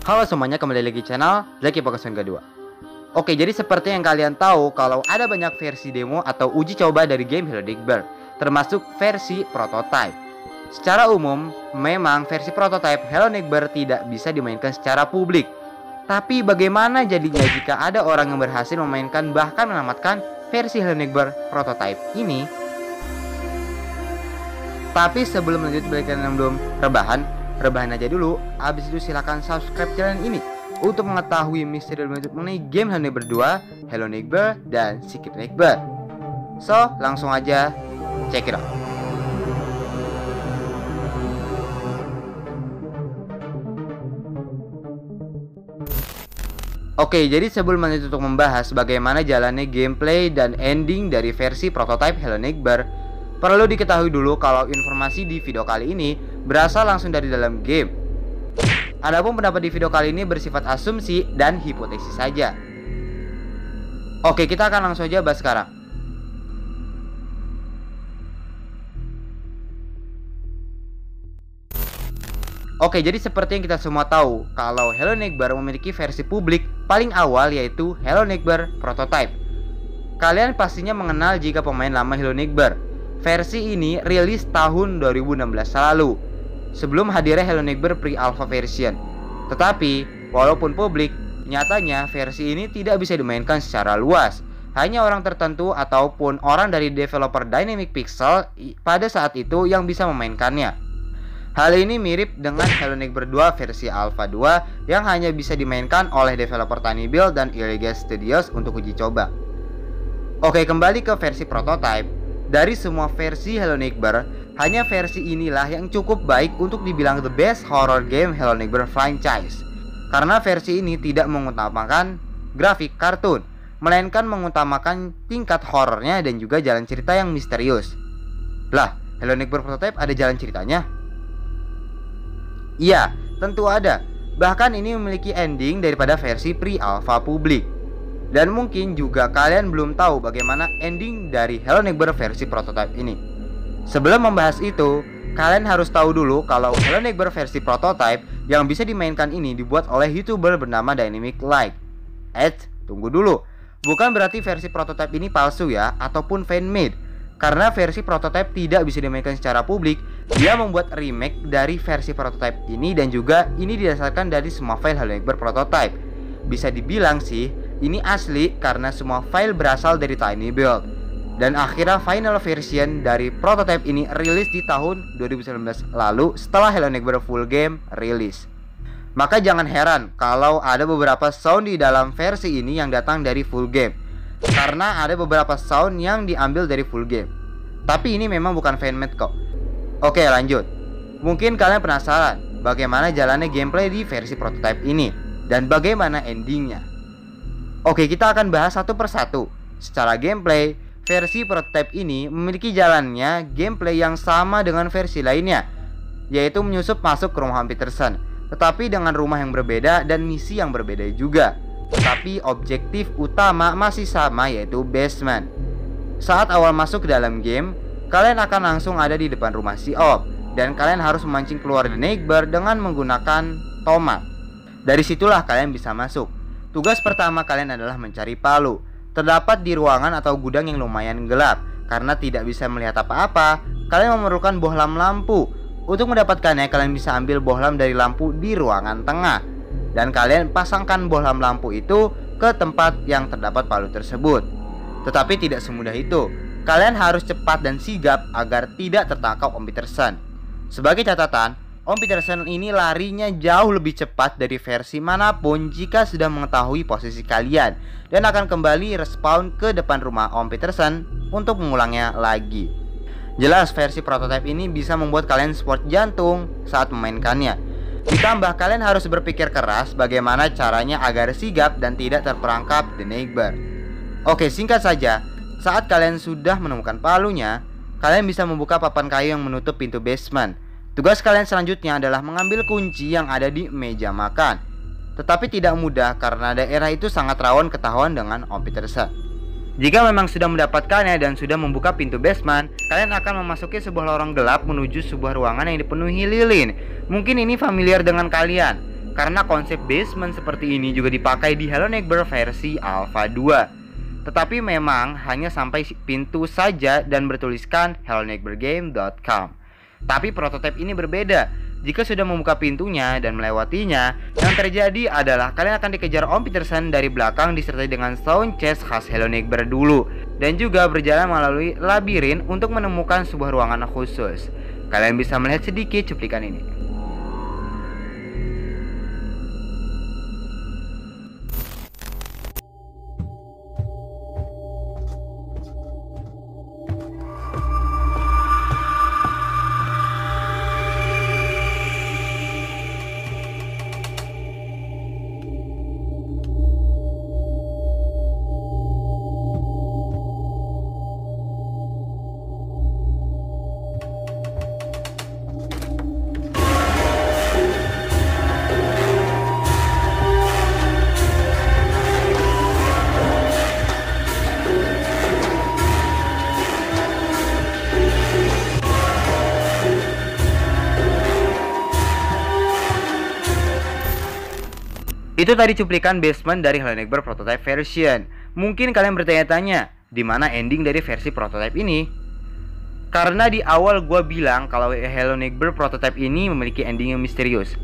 Halo semuanya, kembali lagi channel Zaki Pokeson kedua. Oke, jadi seperti yang kalian tahu, kalau ada banyak versi demo atau uji coba dari game Hello Neighbor, termasuk versi prototype. Secara umum, memang versi prototype Hello Neighbor tidak bisa dimainkan secara publik. Tapi bagaimana jadinya jika ada orang yang berhasil memainkan bahkan menamatkan versi Hello Neighbor prototype ini? Tapi sebelum lanjut, bagi kalian yang belum rebahan aja dulu. Abis itu silahkan subscribe channel ini untuk mengetahui misteri mengenai game Hello Neighbor 2, Hello Neighbor, dan Secret Neighbor. So, langsung aja check it out. Oke, jadi sebelum lanjut untuk membahas bagaimana jalannya gameplay dan ending dari versi prototype Hello Neighbor, perlu diketahui dulu kalau informasi di video kali ini berasal langsung dari dalam game. Adapun pendapat di video kali ini bersifat asumsi dan hipotesis saja. Oke, kita akan langsung aja bahas sekarang. Oke, jadi seperti yang kita semua tahu, kalau Hello Neighbor memiliki versi publik paling awal, yaitu Hello Neighbor Prototype. Kalian pastinya mengenal jika pemain lama Hello Neighbor. Versi ini rilis tahun 2016 lalu, sebelum hadirnya Hello Neighbor Pre-Alpha version. Tetapi, walaupun publik, nyatanya versi ini tidak bisa dimainkan secara luas. Hanya orang tertentu ataupun orang dari developer Dynamic Pixel pada saat itu yang bisa memainkannya. Hal ini mirip dengan Hello Neighbor 2 versi Alpha 2 yang hanya bisa dimainkan oleh developer TinyBuild dan Illegal Studios untuk uji coba. Oke, kembali ke versi prototype. Dari semua versi Hello Neighbor, hanya versi inilah yang cukup baik untuk dibilang the best horror game Hello Neighbor franchise. Karena versi ini tidak mengutamakan grafik kartun, melainkan mengutamakan tingkat horornya dan juga jalan cerita yang misterius. Lah, Hello Neighbor Prototype ada jalan ceritanya? Iya, tentu ada. Bahkan ini memiliki ending daripada versi pre-alpha publik. Dan mungkin juga kalian belum tahu bagaimana ending dari Hello Neighbor versi prototype ini. Sebelum membahas itu, kalian harus tahu dulu kalau Hello Neighbor versi prototype yang bisa dimainkan ini dibuat oleh YouTuber bernama Dynamic Light. Tunggu dulu. Bukan berarti versi prototype ini palsu ya, ataupun fan-made. Karena versi prototype tidak bisa dimainkan secara publik, dia membuat remake dari versi prototype ini, dan juga ini didasarkan dari semua file Hello Neighbor prototype. Bisa dibilang sih, ini asli karena semua file berasal dari TinyBuild. Dan akhirnya final version dari prototype ini rilis di tahun 2019 lalu setelah Hello Neighbor full game rilis. Maka jangan heran kalau ada beberapa sound di dalam versi ini yang datang dari full game, karena ada beberapa sound yang diambil dari full game. Tapi ini memang bukan fan-made kok. Oke, lanjut. Mungkin kalian penasaran bagaimana jalannya gameplay di versi prototype ini dan bagaimana endingnya. Oke, kita akan bahas satu persatu. Secara gameplay, versi prototype ini memiliki jalannya gameplay yang sama dengan versi lainnya, yaitu menyusup masuk ke rumah Peterson, tetapi dengan rumah yang berbeda dan misi yang berbeda juga. Tetapi objektif utama masih sama, yaitu basement. Saat awal masuk ke dalam game, kalian akan langsung ada di depan rumah si Op, dan kalian harus memancing keluar The Neighbor dengan menggunakan tomat. Dari situlah kalian bisa masuk. Tugas pertama kalian adalah mencari palu. Terdapat di ruangan atau gudang yang lumayan gelap. Karena tidak bisa melihat apa-apa, kalian memerlukan bohlam lampu. Untuk mendapatkannya, kalian bisa ambil bohlam dari lampu di ruangan tengah, dan kalian pasangkan bohlam lampu itu ke tempat yang terdapat palu tersebut. Tetapi tidak semudah itu. Kalian harus cepat dan sigap agar tidak tertangkap Om Peterson. Sebagai catatan, Om Peterson ini larinya jauh lebih cepat dari versi manapun jika sudah mengetahui posisi kalian, dan akan kembali respawn ke depan rumah Om Peterson untuk mengulangnya lagi. Jelas versi prototype ini bisa membuat kalian sport jantung saat memainkannya. Ditambah kalian harus berpikir keras bagaimana caranya agar sigap dan tidak terperangkap The Neighbor. Oke, singkat saja, saat kalian sudah menemukan palunya, kalian bisa membuka papan kayu yang menutup pintu basement. Tugas kalian selanjutnya adalah mengambil kunci yang ada di meja makan. Tetapi tidak mudah karena daerah itu sangat rawan ketahuan dengan Om Peterson. Jika memang sudah mendapatkannya dan sudah membuka pintu basement, kalian akan memasuki sebuah lorong gelap menuju sebuah ruangan yang dipenuhi lilin. Mungkin ini familiar dengan kalian. karena konsep basement seperti ini juga dipakai di Hello Neighbor versi Alpha 2. Tetapi memang hanya sampai pintu saja dan bertuliskan helloneighborgame.com. Tapi prototipe ini berbeda. Jika sudah membuka pintunya dan melewatinya, yang terjadi adalah kalian akan dikejar Om Peterson dari belakang disertai dengan sound chest khas Hello Neighbor dulu, dan juga berjalan melalui labirin untuk menemukan sebuah ruangan khusus. Kalian bisa melihat sedikit cuplikan ini. Itu tadi cuplikan basement dari Hello Neighbor prototype version. Mungkin kalian bertanya-tanya, di mana ending dari versi prototype ini? Karena di awal gue bilang kalau Hello Neighbor prototype ini memiliki ending yang misterius.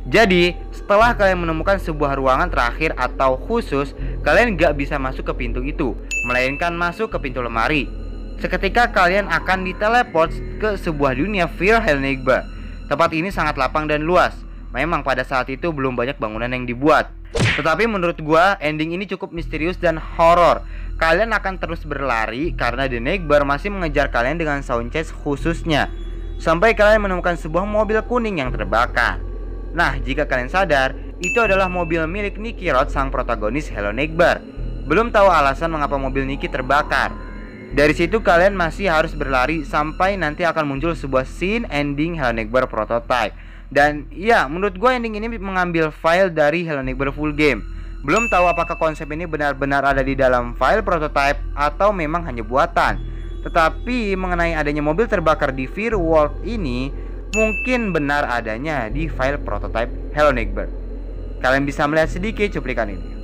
Jadi, setelah kalian menemukan sebuah ruangan terakhir atau khusus, kalian gak bisa masuk ke pintu itu, melainkan masuk ke pintu lemari. Seketika kalian akan diteleport ke sebuah dunia Fear Hello Neighbor. Tempat ini sangat lapang dan luas. Memang pada saat itu belum banyak bangunan yang dibuat. Tetapi menurut gua ending ini cukup misterius dan horor. Kalian akan terus berlari karena The Neighbor masih mengejar kalian dengan sound chest khususnya, sampai kalian menemukan sebuah mobil kuning yang terbakar. Nah, jika kalian sadar, itu adalah mobil milik Nicky Rod, sang protagonis Hello Neighbor. Belum tahu alasan mengapa mobil Nicky terbakar. Dari situ kalian masih harus berlari sampai nanti akan muncul sebuah scene ending Hello Neighbor prototype. Dan ya, menurut gue ending ini mengambil file dari Hello Neighbor full game. Belum tahu apakah konsep ini benar-benar ada di dalam file prototype atau memang hanya buatan. Tetapi mengenai adanya mobil terbakar di Fear World ini mungkin benar adanya di file prototype Hello Neighbor. Kalian bisa melihat sedikit cuplikan ini.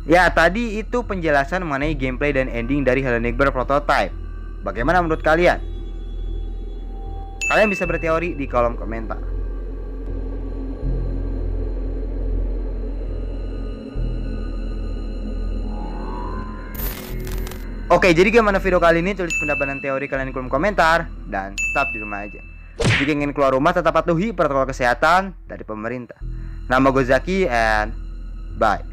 Ya, tadi itu penjelasan mengenai gameplay dan ending dari Hello Neighbor prototype. Bagaimana menurut kalian? Kalian bisa berteori di kolom komentar. Oke, jadi gimana video kali ini? Tulis pendapat dan teori kalian di kolom komentar. Dan tetap di rumah aja. Jika ingin keluar rumah, tetap patuhi protokol kesehatan dari pemerintah. Nama gue Zaki and bye.